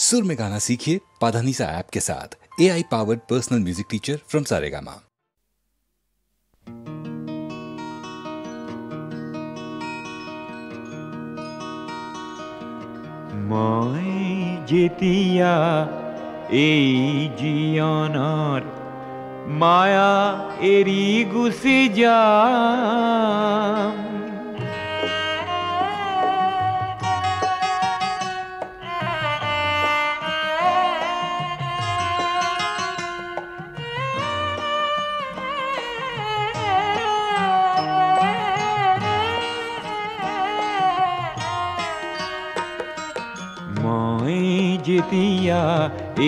सुर में गाना सीखिए पाधानीसा ऐप के साथ। AI powered personal music teacher from Saregama. মই যেতিয়া এই জীয়নৰ মায়া এৰি গুচি যাম, যেতিয়া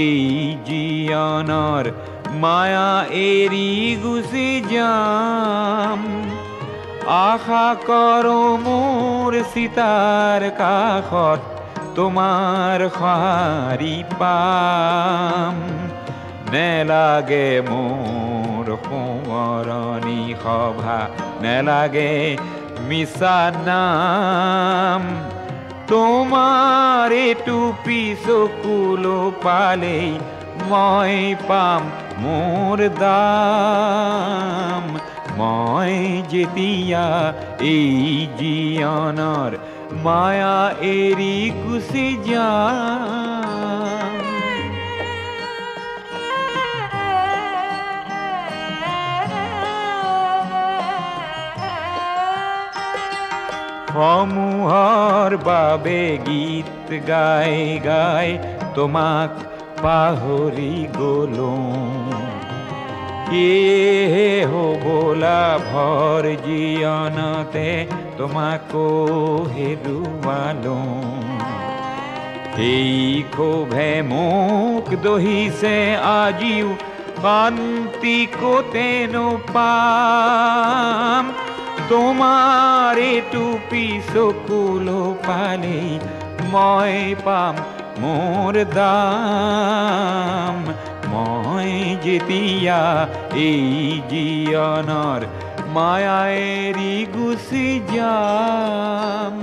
এই জীয়নৰ মায়া এৰি গুচি যাম, আশা কৰো মোৰ চিতাৰ কাষত তোমাৰ সঁহাৰি পাম। নেলাগে মোৰ সোঁৱৰণি সভা, নেলাগে মিছা নাম, তোমাৰ টুপি চকুলো পালেই মই পাম মোৰ দাম। মই যেতিয়া এই জীয়নৰ মায়া এৰি গুচি যাম, সমূহৰ বাবে গীত গাই গাই তোমাক পাহৰি গলো, সেয়েহে হ'বলা ভৰ জীয়নতে তোমাকো হেৰুৱালো। সেই ক্ষোভে মোক দহিছে আজিও, শান্তি ক'তেনো পাম। তোমাৰ টুপি চকুলো পালেই মই পাম মোৰ দাম। মই যেতিয়া এই জীয়নৰ মায়া এৰি গুচি যাম,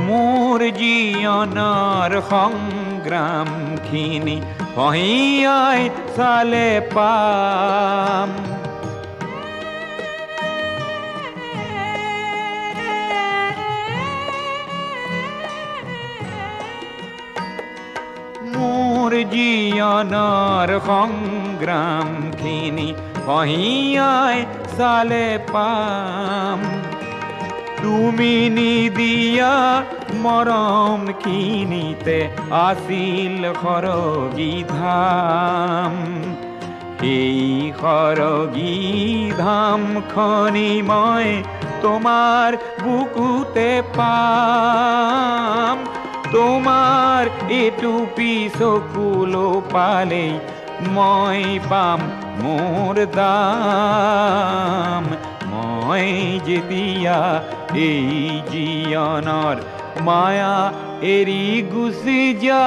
মোৰ জীয়নৰ সংগ্ৰামখিনি পহিয়াই চালে পাম। মোৰ জীয়নৰ সংগ্ৰামখিনি পহিয়াই চালে পাম। তুমি নিদিয়া মৰমখিনিতে আছিল সৰগী ধাম, সেই সৰগী ধামখনি মই তোমাৰ বুকুতে পাম। তোমাৰ টুপি চকুলো পালেই মই পাম মোৰ দাম। মই যেতিয়া এই জীয়নৰ মায়া এৰি গুচি যাম।